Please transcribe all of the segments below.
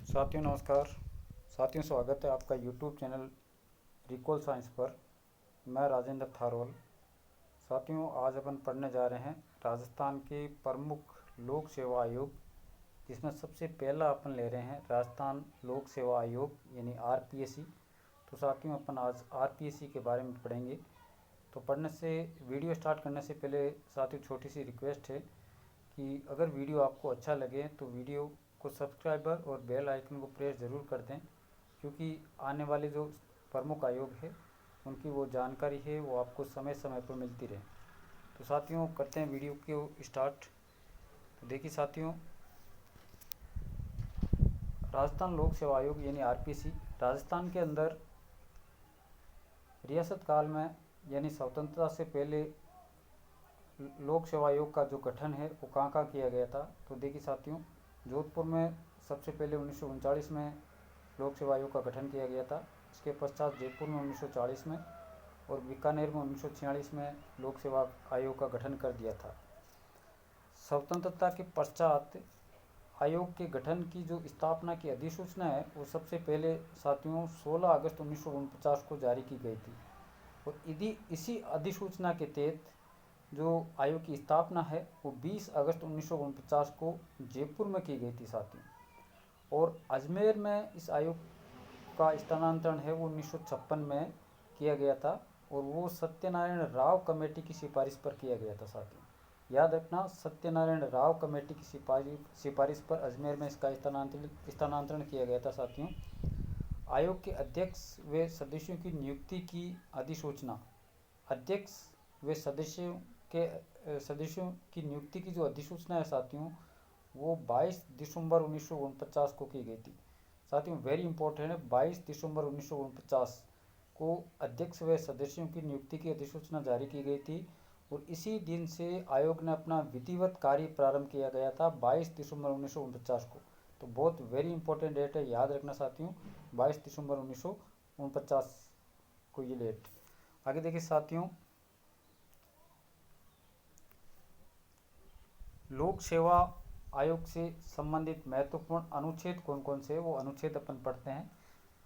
साथियों नमस्कार। साथियों स्वागत है आपका यूट्यूब चैनल रिकॉल साइंस पर। मैं राजेंद्र थारोल। साथियों आज अपन पढ़ने जा रहे हैं राजस्थान के प्रमुख लोक सेवा आयोग, जिसमें सबसे पहला अपन ले रहे हैं राजस्थान लोक सेवा आयोग यानी आरपीएससी। तो साथियों अपन आज आरपीएससी के बारे में पढ़ेंगे। तो पढ़ने से वीडियो स्टार्ट करने से पहले साथियों छोटी सी रिक्वेस्ट है कि अगर वीडियो आपको अच्छा लगे तो वीडियो को सब्सक्राइबर और बेल आइकन को प्रेस ज़रूर कर दें, क्योंकि आने वाले जो प्रमुख आयोग है उनकी वो जानकारी है वो आपको समय समय पर मिलती रहे। तो साथियों करते हैं वीडियो को स्टार्ट। तो देखिए साथियों, राजस्थान लोक सेवा आयोग यानी आरपीएससी राजस्थान के अंदर रियासत काल में यानी स्वतंत्रता से पहले लोक सेवा आयोग का जो गठन है वो कहाँ किया गया था। तो देखिए साथियों, जोधपुर में सबसे पहले 1939 में लोक सेवा आयोग का गठन किया गया था। इसके पश्चात जयपुर में 1940 में और बीकानेर में 1946 में लोक सेवा आयोग का गठन कर दिया था। स्वतंत्रता के पश्चात आयोग के गठन की जो स्थापना की अधिसूचना है वो सबसे पहले साथियों 16 अगस्त 1949 को जारी की गई थी। और यदि इसी अधिसूचना के तहत जो आयोग की स्थापना है वो 20 अगस्त 1949 को जयपुर में की गई थी साथियों। और अजमेर में इस आयोग का स्थानांतरण है वो 1956 में किया गया था और वो सत्यनारायण राव कमेटी की सिफारिश पर किया गया था साथियों। याद रखना, सत्यनारायण राव कमेटी की सिफारिश पर अजमेर में इसका स्थानांतरण किया गया था साथियों। आयोग के अध्यक्ष व सदस्यों की नियुक्ति की अधिसूचना, अध्यक्ष व सदस्यों की नियुक्ति की जो अधिसूचना है साथियों वो 22 दिसंबर 1949 को की गई थी। साथियों वेरी इंपॉर्टेंट है, 22 दिसंबर 1949 को अध्यक्ष व सदस्यों की नियुक्ति की अधिसूचना जारी की गई थी। और इसी दिन से आयोग ने अपना विधिवत कार्य प्रारंभ किया गया था 22 दिसंबर 1949 को। तो बहुत वेरी इंपॉर्टेंट डेट है, याद रखना साथियों, 22 दिसंबर 1949 को ये डेट। आगे देखिए साथियों, लोक सेवा आयोग से संबंधित महत्वपूर्ण अनुच्छेद कौन कौन से, वो अनुच्छेद अपन पढ़ते हैं।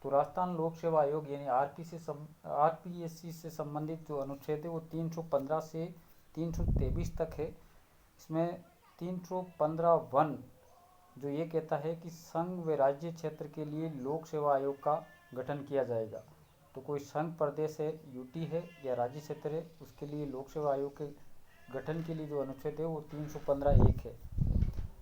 तो राजस्थान लोक सेवा आयोग यानी आरपीएससी से संबंधित जो अनुच्छेद है वो 315 से 323 तक है। इसमें 315(1) जो ये कहता है कि संघ व राज्य क्षेत्र के लिए लोक सेवा आयोग का गठन किया जाएगा। तो कोई संघ प्रदेश है, यूटी है या राज्य क्षेत्र है, उसके लिए लोक सेवा आयोग के गठन के लिए जो अनुच्छेद है वो 315(1) है।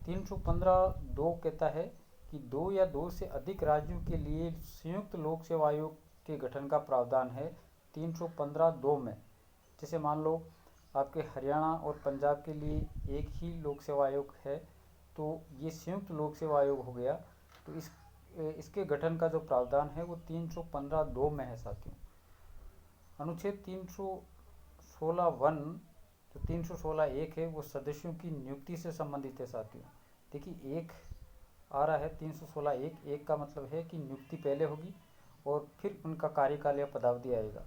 315(2) कहता है कि 2 या 2 से अधिक राज्यों के लिए संयुक्त लोक सेवा आयोग के गठन का प्रावधान है 315(2) में। जैसे मान लो आपके हरियाणा और पंजाब के लिए एक ही लोक सेवा आयोग है, तो ये संयुक्त लोक सेवा आयोग हो गया। तो इसके गठन का जो प्रावधान है वो 315(2) में है साथियों। अनुच्छेद 316(1) जो 316(1) है वो सदस्यों की नियुक्ति से संबंधित है साथियों। देखिए एक आ रहा है 316(1), एक का मतलब है कि नियुक्ति पहले होगी और फिर उनका कार्यकाल या पदावधि आएगा।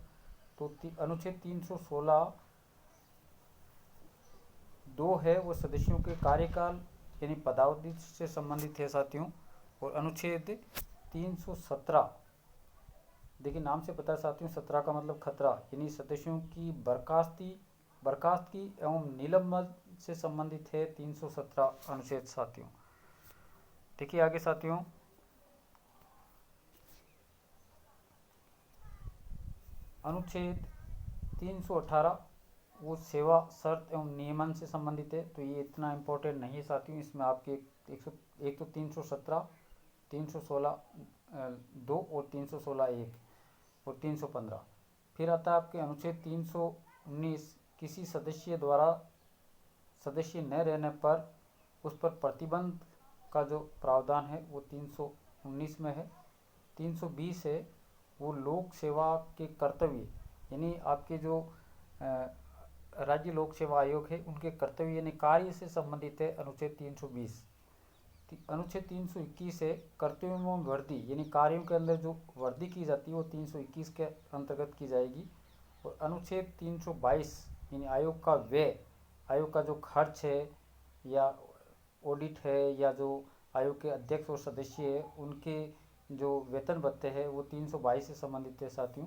तो अनुच्छेद 316(2) है वो सदस्यों के कार्यकाल यानी पदावधि से संबंधित है साथियों। और अनुच्छेद 317, देखिए नाम से पता है साथियों, 17 का मतलब खतरा, यानी सदस्यों की बर्खास्तगी एवं निलंबन से संबंधित है 317 अनुच्छेद साथियों। देखिए आगे साथियों, अनुच्छेद 318 वो सेवा शर्त एवं नियमन से संबंधित है। तो ये इतना इम्पोर्टेंट नहीं है साथियों, इसमें आपके एक तो 317, 316(2) और 316(1) और 315। फिर आता है आपके अनुच्छेद 319, किसी सदस्य द्वारा सदस्य न रहने पर उस पर प्रतिबंध का जो प्रावधान है वो 319 में है। 320 है वो लोक सेवा के कर्तव्य, यानी आपके जो राज्य लोक सेवा आयोग है उनके कर्तव्य यानी कार्य से संबंधित है अनुच्छेद 320। अनुच्छेद 321 है कर्तव्यों में वर्दी, यानी कार्यों के अंदर जो वर्दी की जाती है वो 321 के अंतर्गत की जाएगी। और अनुच्छेद 322 यानी आयोग का व्यय, आयोग का जो खर्च है या ऑडिट है या जो आयोग के अध्यक्ष और सदस्य है उनके जो वेतन भत्ते हैं वो 322 से संबंधित है साथियों।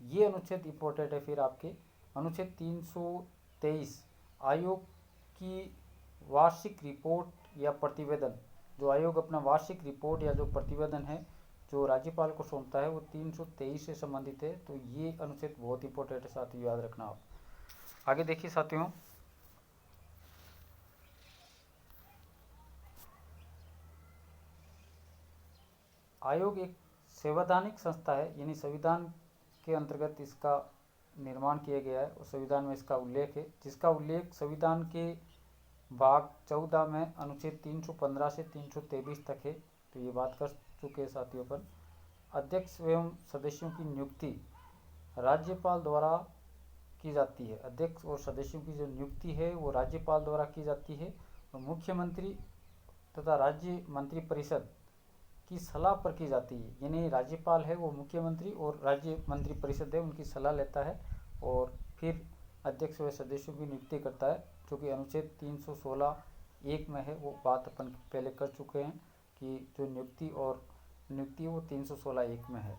ये अनुच्छेद इम्पोर्टेंट है। फिर आपके अनुच्छेद 323 आयोग की वार्षिक रिपोर्ट या प्रतिवेदन, जो आयोग अपना वार्षिक रिपोर्ट या जो प्रतिवेदन है जो राज्यपाल को सौंपता है वो 323 से संबंधित है। तो ये अनुच्छेद बहुत इंपॉर्टेंट है साथियों, याद रखना आप। आगे देखिए साथियों, आयोग एक संवैधानिक संस्था है, यानी संविधान के अंतर्गत इसका निर्माण किया गया है और संविधान में इसका उल्लेख है, जिसका उल्लेख संविधान के भाग 14 में अनुच्छेद 315 से 323 तक है। तो ये बात कर चुके हैं साथियों अपन। अध्यक्ष एवं सदस्यों की नियुक्ति राज्यपाल द्वारा की जाती है। अध्यक्ष और सदस्यों की जो नियुक्ति है वो राज्यपाल द्वारा की जाती है और मुख्यमंत्री तथा राज्य मंत्रिपरिषद की सलाह पर की जाती है। यानी राज्यपाल है वो मुख्यमंत्री और राज्य मंत्रिपरिषद है उनकी सलाह लेता है और फिर अध्यक्ष व सदस्यों की नियुक्ति करता है, जो कि अनुच्छेद 316(1) में है। वो बात अपन पहले कर चुके हैं कि जो नियुक्ति वो 316(1) में है।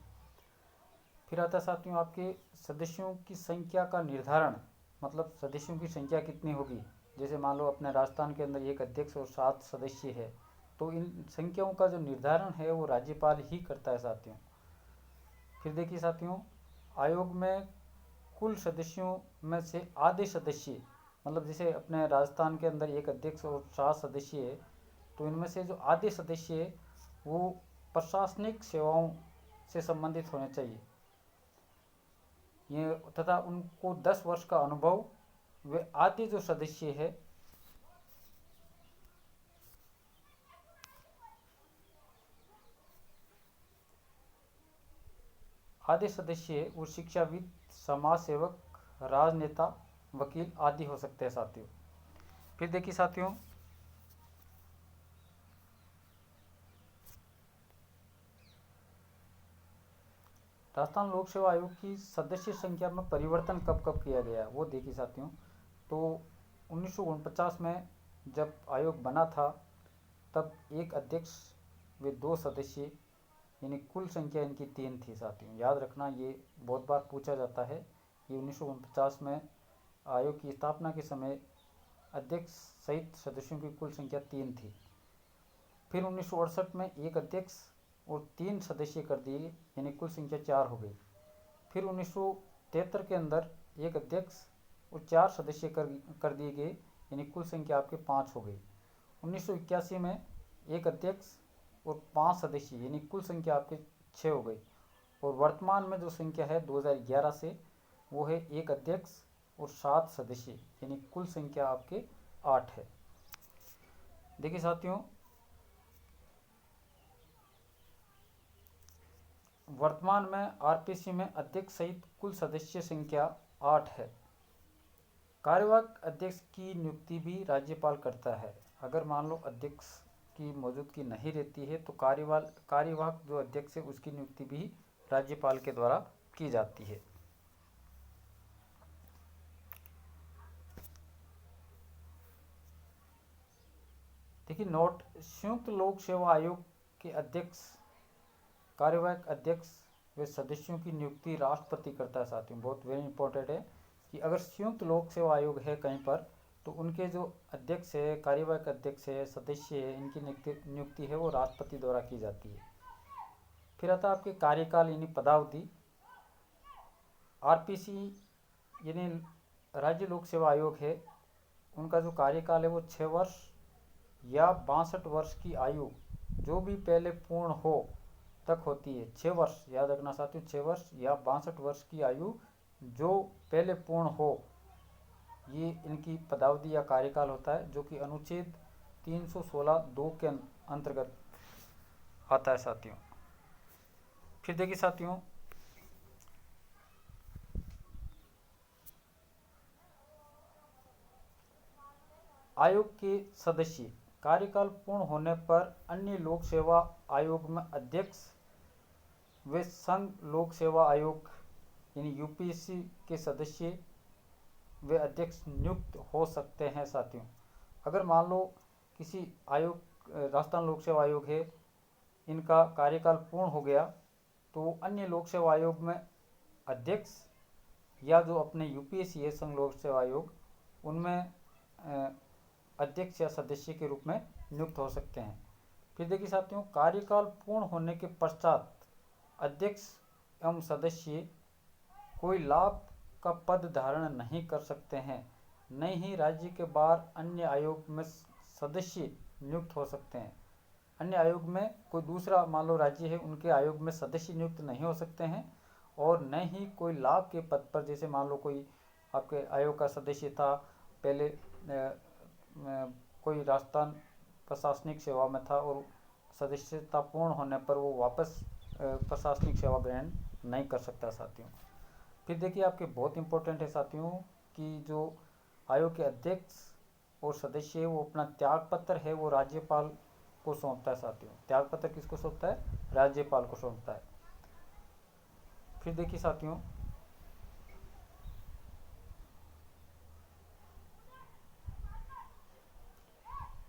फिर आता है साथियों आपके सदस्यों की संख्या का निर्धारण, मतलब सदस्यों की संख्या कितनी होगी। जैसे मान लो अपने राजस्थान के अंदर एक अध्यक्ष और 7 सदस्य है, तो इन संख्याओं का जो निर्धारण है वो राज्यपाल ही करता है साथियों। फिर देखिए साथियों, आयोग में कुल सदस्यों में से आधे सदस्य, मतलब जैसे अपने राजस्थान के अंदर एक अध्यक्ष और 7 सदस्य है, तो इनमें से जो आधे सदस्य है वो प्रशासनिक सेवाओं से संबंधित होने चाहिए ये, तथा उनको 10 वर्ष का अनुभव। वे आधे जो सदस्य है आधे सदस्य वो शिक्षाविद, समाज सेवक, राजनेता, वकील आदि हो सकते हैं साथियों। फिर देखिए साथियों, राजस्थान लोक सेवा आयोग की सदस्य संख्या में परिवर्तन कब कब किया गया वो देखिए साथियों। तो 1949 में जब आयोग बना था तब एक अध्यक्ष व 2 सदस्य, यानी कुल संख्या इनकी 3 थी साथियों। याद रखना, ये बहुत बार पूछा जाता है कि 1949 में आयोग की स्थापना के समय अध्यक्ष सहित सदस्यों की कुल संख्या 3 थी। फिर 1968 में एक अध्यक्ष और 3 सदस्य कर दिए, यानी कुल संख्या 4 हो गई। फिर 1973 के अंदर एक अध्यक्ष और 4 सदस्य कर दिए गए, यानी कुल संख्या आपके 5 हो गई। 1981 में एक अध्यक्ष और 5 सदस्य, यानी कुल संख्या आपके 6 हो गई। और वर्तमान में जो संख्या है 2011 से, वो है एक अध्यक्ष और 7 सदस्य, यानी कुल संख्या आपके 8 है। देखिए साथियों, वर्तमान में आरपीसी में अध्यक्ष सहित कुल सदस्य संख्या 8 है। कार्यवाहक अध्यक्ष की नियुक्ति भी राज्यपाल करता है। अगर मान लो अध्यक्ष की मौजूदगी नहीं रहती है तो कार्यवाहक जो अध्यक्ष है उसकी नियुक्ति भी राज्यपाल के द्वारा की जाती है। देखिए नोट, संयुक्त लोक सेवा आयोग के अध्यक्ष, कार्यवाहक अध्यक्ष व सदस्यों की नियुक्ति राष्ट्रपति करता है साथियों। बहुत वेरी इंपॉर्टेंट है कि अगर संयुक्त लोक सेवा आयोग है कहीं पर तो उनके जो अध्यक्ष है, कार्यवाहक अध्यक्ष है, सदस्य है, इनकी नियुक्ति है वो राष्ट्रपति द्वारा की जाती है। फिर आता है आपके कार्यकाल यानी पदावधि। आरपीसी यानी राज्य लोक सेवा आयोग है, उनका जो कार्यकाल है वो 6 वर्ष या 62 वर्ष की आयु जो भी पहले पूर्ण हो तक होती है। 6 वर्ष, याद रखना साथियों, 6 वर्ष या 62 वर्ष की आयु जो पहले पूर्ण हो, ये इनकी पदावधि या कार्यकाल होता है, जो कि अनुच्छेद 316(2) के अंतर्गत आता है साथियों। फिर देखिए साथियों, आयोग के सदस्य कार्यकाल पूर्ण होने पर अन्य लोक सेवा आयोग में अध्यक्ष व संघ लोक सेवा आयोग यानी यूपीएससी के सदस्य वे अध्यक्ष नियुक्त हो सकते हैं साथियों। अगर मान लो किसी आयोग राजस्थान लोक सेवा आयोग है, इनका कार्यकाल पूर्ण हो गया तो अन्य लोक सेवा आयोग में अध्यक्ष या जो अपने यूपीएससी है संघ लोक सेवा आयोग, उनमें अध्यक्ष या सदस्य के रूप में नियुक्त हो सकते हैं। फिर देखिए साथियों, कार्यकाल पूर्ण होने के पश्चात अध्यक्ष एवं सदस्य कोई लाभ का पद धारण नहीं कर सकते हैं, न ही राज्य के बाहर अन्य आयोग में सदस्य नियुक्त हो सकते हैं। अन्य आयोग में कोई दूसरा मान लो राज्य है, उनके आयोग में सदस्य नियुक्त नहीं हो सकते हैं, और न ही कोई लाभ के पद पर, जैसे मान लो कोई आपके आयोग का सदस्य था पहले कोई राजस्थान प्रशासनिक सेवा में था और सदस्यता पूर्ण होने पर वो वापस प्रशासनिक सेवा ग्रहण नहीं कर सकता साथियों। फिर देखिए आपके बहुत इंपॉर्टेंट है साथियों कि जो आयोग के अध्यक्ष और सदस्य है वो अपना त्याग पत्र है वो राज्यपाल को सौंपता है साथियों। त्याग पत्र किसको सौंपता है? राज्यपाल को सौंपता है। फिर देखिए साथियों,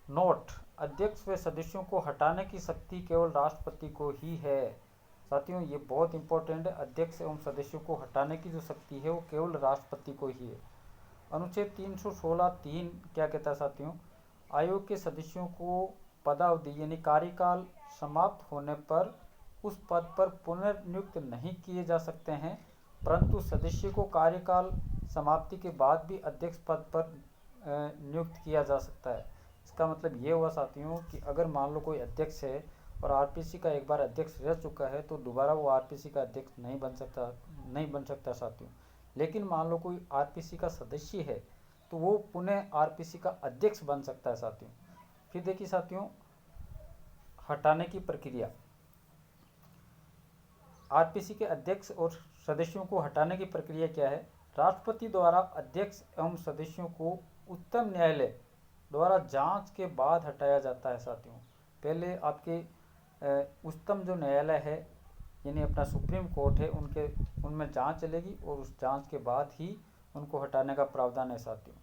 नोट, अध्यक्ष व सदस्यों को हटाने की शक्ति केवल राष्ट्रपति को ही है। साथियों ये बहुत इंपॉर्टेंट है, अध्यक्ष एवं सदस्यों को हटाने की जो शक्ति है वो केवल राष्ट्रपति को ही है। अनुच्छेद 316(3) क्या कहता है साथियों? आयोग के सदस्यों को पदावधि यानी कार्यकाल समाप्त होने पर उस पद पर पुनर्नियुक्त नहीं किए जा सकते हैं, परंतु सदस्य को कार्यकाल समाप्ति के बाद भी अध्यक्ष पद पर नियुक्त किया जा सकता है। इसका मतलब ये हुआ साथियों कि अगर मान लो कोई अध्यक्ष है और आरपीसी का एक बार अध्यक्ष रह चुका है तो दोबारा वो आरपीसी का अध्यक्ष नहीं बन सकता साथियों। लेकिन मान लो कोई आरपीसी का सदस्य है तो वो पुनः आरपीसी का अध्यक्ष बन सकता है साथियों। फिर देखिए साथियों, हटाने की प्रक्रिया, आरपीसी के अध्यक्ष और सदस्यों को हटाने की प्रक्रिया क्या है? राष्ट्रपति द्वारा अध्यक्ष एवं सदस्यों को उच्चतम न्यायालय द्वारा जांच के बाद हटाया जाता है साथियों। पहले आपके उच्चतम जो न्यायालय है यानी अपना सुप्रीम कोर्ट है, उनमें जांच चलेगी और उस जांच के बाद ही उनको हटाने का प्रावधान है साथियों।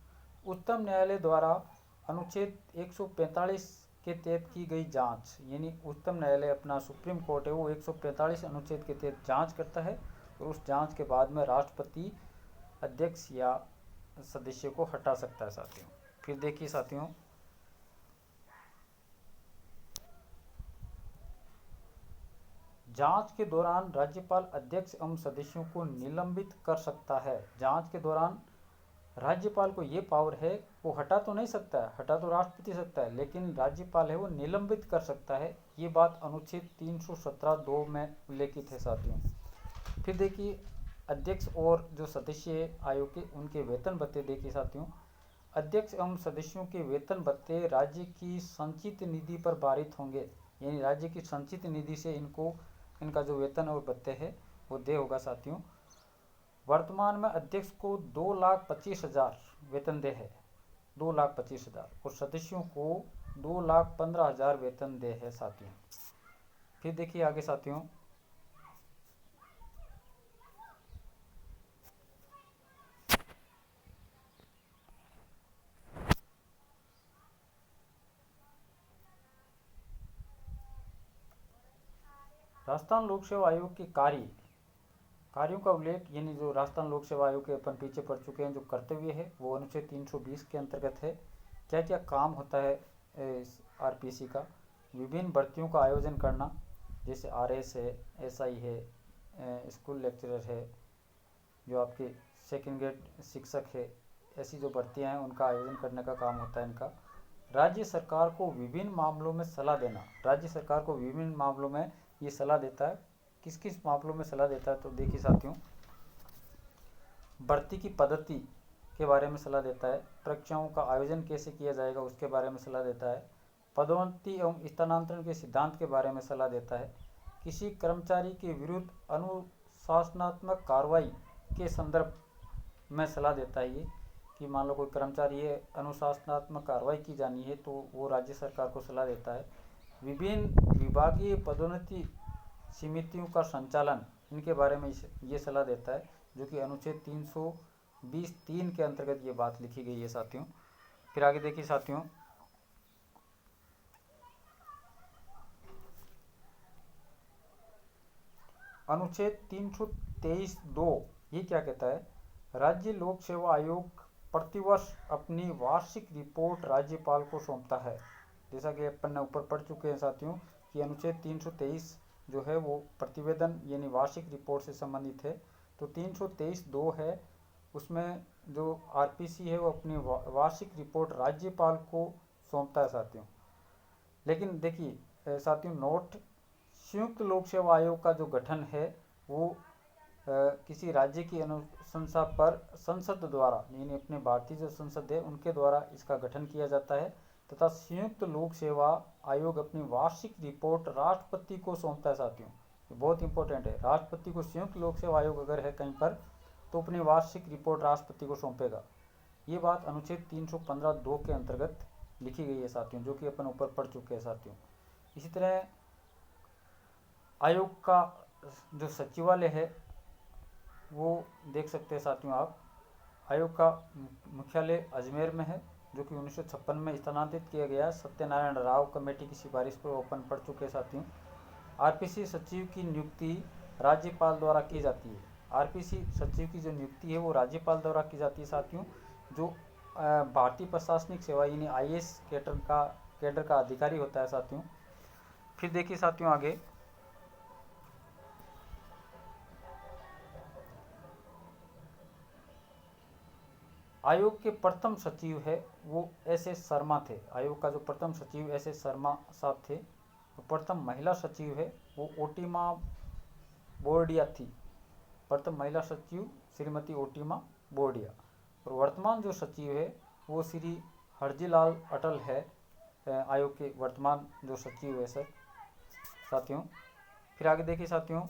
उच्चतम न्यायालय द्वारा अनुच्छेद 145 के तहत की गई जांच, यानी उच्चतम न्यायालय अपना सुप्रीम कोर्ट है वो 145 अनुच्छेद के तहत जांच करता है और उस जांच के बाद में राष्ट्रपति अध्यक्ष या सदस्य को हटा सकता है साथियों। फिर देखिए साथियों, जांच के दौरान राज्यपाल अध्यक्ष एवं सदस्यों को निलंबित कर सकता है। जांच के दौरान राज्यपाल को ये पावर है, वो हटा तो नहीं सकता है, हटा तो राष्ट्रपति सकता है, लेकिन राज्यपाल है वो निलंबित कर सकता है। ये बात अनुच्छेद 317(2) में उल्लेखित है साथियों। फिर देखिए अध्यक्ष और जो सदस्य आयोग के उनके वेतन भत्ते देखिए साथियों। अध्यक्ष एवं सदस्यों के वेतन भत्ते राज्य की संचित निधि पर पारित होंगे, यानी राज्य की संचित निधि से इनका जो वेतन और भत्ते है वो दे होगा साथियों। वर्तमान में अध्यक्ष को 2,25,000 वेतन दे है, 2,25,000, और सदस्यों को 2,15,000 वेतन दे है साथियों। फिर देखिए आगे साथियों, राजस्थान लोक सेवा आयोग के कार्यों का उल्लेख, यानी जो राजस्थान लोक सेवा आयोग के अपन पीछे पढ़ चुके हैं, जो कर्तव्य है वो अनुच्छेद 320 के अंतर्गत है। क्या क्या काम होता है आरपीसी का? विभिन्न भर्तियों का आयोजन करना, जैसे आरएस है, एसआई है, स्कूल लेक्चरर है, जो आपके सेकेंड ग्रेड शिक्षक है, ऐसी जो भर्तियाँ हैं उनका आयोजन करने का काम होता है इनका। राज्य सरकार को विभिन्न मामलों में सलाह देना, राज्य सरकार को विभिन्न मामलों में ये सलाह देता है। किस किस मामलों में सलाह देता है? तो देखिए साथियों, भर्ती की पद्धति के बारे में सलाह देता है, परीक्षाओं का आयोजन कैसे किया जाएगा उसके बारे में सलाह देता है, पदोन्नति एवं स्थानांतरण के सिद्धांत के बारे में सलाह देता है, किसी कर्मचारी के विरुद्ध अनुशासनात्मक कार्रवाई के संदर्भ में सलाह देता है ये कि मान लो कोई कर्मचारी है, अनुशासनात्मक कार्रवाई की जानी है तो वो राज्य सरकार को सलाह देता है। विभिन्न विभागीय पदोन्नति समितियों का संचालन, इनके बारे में ये सलाह देता है, जो कि अनुच्छेद 320(3) के अंतर्गत ये बात लिखी गई है साथियों। फिर आगे देखिए साथियों, अनुच्छेद 323(2) ये क्या कहता है, राज्य लोक सेवा आयोग प्रतिवर्ष अपनी वार्षिक रिपोर्ट राज्यपाल को सौंपता है। जैसा कि अपन ने ऊपर पढ़ चुके हैं साथियों कि अनुच्छेद 323 जो है वो प्रतिवेदन यानी वार्षिक रिपोर्ट से संबंधित है। तो 323(2) है, उसमें जो आरपीसी है वो अपनी वार्षिक रिपोर्ट राज्यपाल को सौंपता है साथियों। लेकिन देखिए साथियों नोट, संयुक्त लोक सेवा आयोग का जो गठन है वो किसी राज्य की अनुशंसा पर संसद द्वारा यानी अपने भारतीय जो संसद है उनके द्वारा इसका गठन किया जाता है तथा संयुक्त लोक सेवा आयोग अपनी वार्षिक रिपोर्ट राष्ट्रपति को सौंपता है साथियों। ये बहुत इंपॉर्टेंट है, राष्ट्रपति को संयुक्त लोक सेवा आयोग अगर है कहीं पर तो अपनी वार्षिक रिपोर्ट राष्ट्रपति को सौंपेगा। ये बात अनुच्छेद 315(2) के अंतर्गत लिखी गई है साथियों, जो कि अपन ऊपर पढ़ चुके हैं साथियों। इसी तरह आयोग का जो सचिवालय है वो देख सकते हैं साथियों आप। आयोग का मुख्यालय अजमेर में है, जो कि 1956 में स्थानांतरित किया गया। सत्यनारायण राव कमेटी की सिफारिश पर ओपन पढ़ चुके हैं साथियों। आरपीसी सचिव की नियुक्ति राज्यपाल द्वारा की जाती है। आरपीसी सचिव की जो नियुक्ति है वो राज्यपाल द्वारा की जाती है साथियों। जो भारतीय प्रशासनिक सेवा यानी आईएएस कैडर का अधिकारी होता है साथियों। फिर देखिए साथियों आगे, आयोग के प्रथम सचिव है वो एस.एस. शर्मा थे। आयोग का जो प्रथम सचिव एस.एस. शर्मा साहब थे। तो प्रथम महिला सचिव है वो ओटिमा बोर्डिया थी। प्रथम महिला सचिव श्रीमती ओटिमा बोर्डिया। और वर्तमान जो सचिव है वो श्री हरजीलाल अटल है, आयोग के वर्तमान जो सचिव है सर साथियों। फिर आगे देखिए साथियों,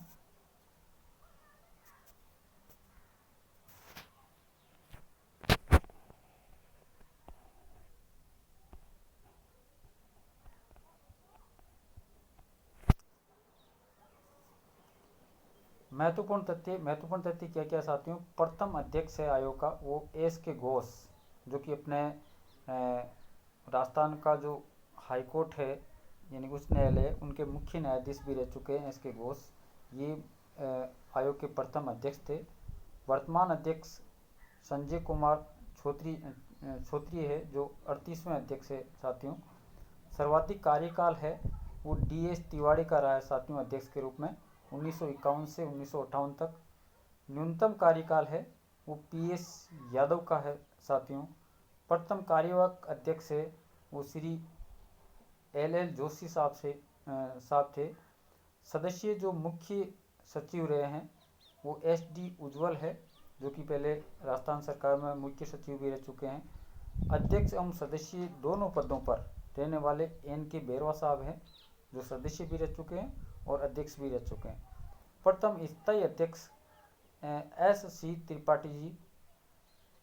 महत्वपूर्ण तथ्य क्या क्या साथियों। प्रथम अध्यक्ष है आयोग का वो एस के घोष, जो कि अपने राजस्थान का जो हाईकोर्ट है यानी उच्च न्यायालय उनके मुख्य न्यायाधीश भी रह चुके हैं एस के घोष। ये आयोग के प्रथम अध्यक्ष थे। वर्तमान अध्यक्ष संजय कुमार छोत्री है जो 38वें अध्यक्ष है साथियों। सर्वाधिक कार्यकाल है वो डी.एस. तिवारी का रहा है साथियों अध्यक्ष के रूप में 1951 से 1958 तक। न्यूनतम कार्यकाल है वो पी.एस. यादव का है साथियों। प्रथम कार्यवाहक अध्यक्ष है वो श्री एल.एल. जोशी साहब थे। सदस्य जो मुख्य सचिव रहे हैं वो एस.डी. उज्ज्वल है, जो कि पहले राजस्थान सरकार में मुख्य सचिव भी रह चुके हैं। अध्यक्ष एवं सदस्य दोनों पदों पर रहने वाले एन.के. बैरवा साहब हैं, जो सदस्य भी रह चुके हैं और अध्यक्ष भी रह चुके हैं। प्रथम स्थायी अध्यक्ष एस.सी. त्रिपाठी जी।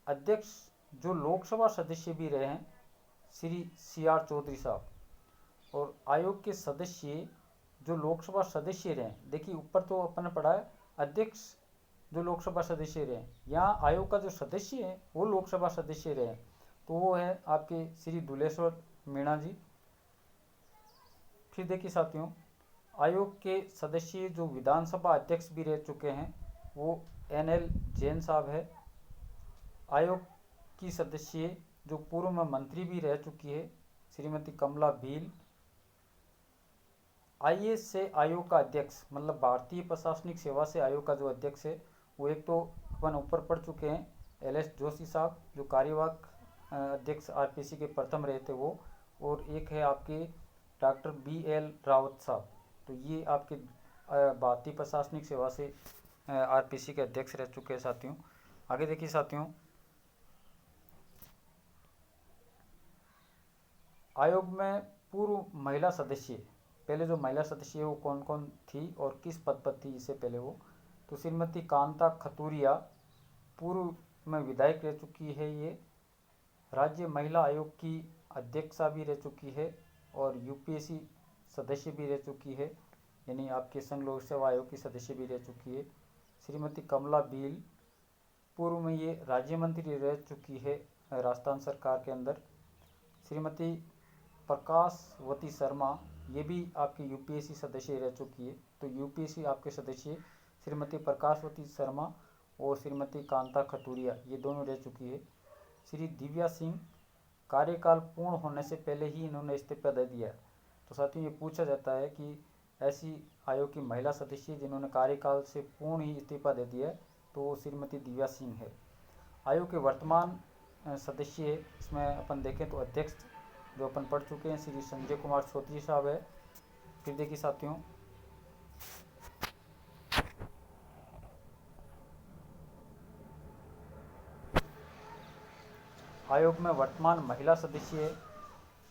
अध्यक्ष जो लोकसभा सदस्य भी रहे हैं श्री सी.आर. चौधरी साहब। और आयोग के सदस्य जो लोकसभा सदस्य रहे, देखिए ऊपर तो अपन ने पढ़ा है अध्यक्ष जो लोकसभा सदस्य रहे, यहाँ आयोग का जो सदस्य है वो लोकसभा सदस्य रहे, तो वो है आपके श्री दुलेश्वर मीणा जी। फिर देखिए साथियों, आयोग के सदस्य जो विधानसभा अध्यक्ष भी रह चुके हैं वो एन.एल. जैन साहब है। आयोग की सदस्य जो पूर्व में मंत्री भी रह चुकी है श्रीमती कमला भील। आईएएस से आयोग का अध्यक्ष मतलब भारतीय प्रशासनिक सेवा से आयोग का जो अध्यक्ष है वो एक तो अपन ऊपर पढ़ चुके हैं एल.एस. जोशी साहब जो कार्यवाहक अध्यक्ष आरपीसी के प्रथम रहे थे वो, और एक है आपके डॉक्टर बी.एल. रावत साहब। तो ये आपके भारतीय प्रशासनिक सेवा से आरपीसी के अध्यक्ष रह चुके हैं साथियों। आगे देखिए साथियों, आयोग में पूर्व महिला सदस्य, पहले जो महिला सदस्य है वो कौन कौन थी और किस पद पर थी इससे पहले वो, तो श्रीमती कांता खतूरिया पूर्व में विधायक रह चुकी है। ये राज्य महिला आयोग की अध्यक्षा भी रह चुकी है और यूपीएससी सदस्य भी रह चुकी है, यानी आपके संघ लोक सेवा आयोग की सदस्य भी रह चुकी है। श्रीमती कमला भील पूर्व में ये राज्य मंत्री रह चुकी है राजस्थान सरकार के अंदर। श्रीमती प्रकाशवती शर्मा ये भी आपके यूपीएससी सदस्य रह चुकी है। तो यूपीएससी आपके सदस्य श्रीमती प्रकाशवती शर्मा और श्रीमती कांता खतूरिया, ये दोनों रह चुकी है। श्री दिव्या सिंह, कार्यकाल पूर्ण होने से पहले ही इन्होंने इस्तीफा दे दिया। तो साथियों ये पूछा जाता है कि ऐसी आयोग की महिला सदस्य जिन्होंने कार्यकाल से पूर्ण ही इस्तीफा दे दिया है, तो श्रीमती दिव्या सिंह है। आयोग के वर्तमान सदस्य, इसमें अपन देखें तो अध्यक्ष जो अपन पढ़ चुके हैं श्री संजय कुमार चौधरी साहब है। फिर देखिए साथियों, आयोग में वर्तमान महिला सदस्य है,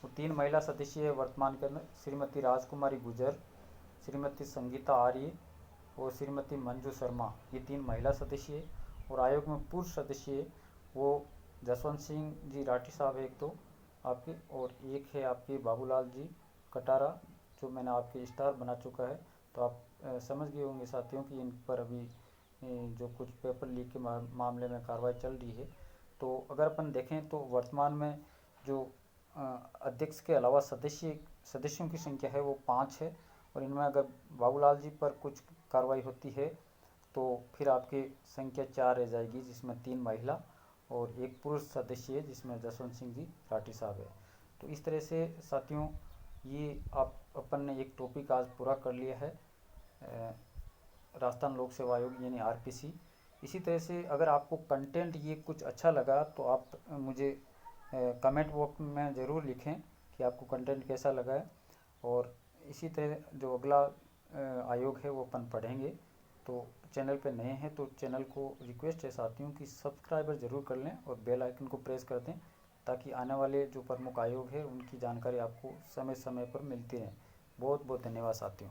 वो 3 महिला सदस्य है वर्तमान के अंदर, श्रीमती राजकुमारी गुजर, श्रीमती संगीता आर्य और श्रीमती मंजू शर्मा, ये 3 महिला सदस्य है। और आयोग में पुरुष सदस्य है वो जसवंत सिंह जी राठी साहब है एक तो आपके, और एक है आपके बाबूलाल जी कटारा, जो मैंने आपके स्टार बना चुका है। तो आप समझ गए होंगे साथियों कि इन पर अभी जो कुछ पेपर लीक के मामले में कार्रवाई चल रही है। तो अगर अपन देखें तो वर्तमान में जो अध्यक्ष के अलावा सदस्यों की संख्या है वो 5 है, और इनमें अगर बाबूलाल जी पर कुछ कार्रवाई होती है तो फिर आपकी संख्या 4 रह जाएगी, जिसमें 3 महिला और एक पुरुष सदस्य है जिसमें जसवंत सिंह जी राठी साहब है। तो इस तरह से साथियों ये अपन ने एक टॉपिक आज पूरा कर लिया है, राजस्थान लोक सेवा आयोग यानी आरपीसी। इसी तरह से अगर आपको कंटेंट ये कुछ अच्छा लगा तो आप मुझे कमेंट बॉक्स में ज़रूर लिखें कि आपको कंटेंट कैसा लगा है। और इसी तरह जो अगला आयोग है वो अपन पढ़ेंगे। तो चैनल पे नए हैं तो चैनल को रिक्वेस्ट है साथियों कि सब्सक्राइबर ज़रूर कर लें और बेल आइकन को प्रेस कर दें, ताकि आने वाले जो प्रमुख आयोग है उनकी जानकारी आपको समय समय पर मिलती रहे। बहुत बहुत धन्यवाद साथियों।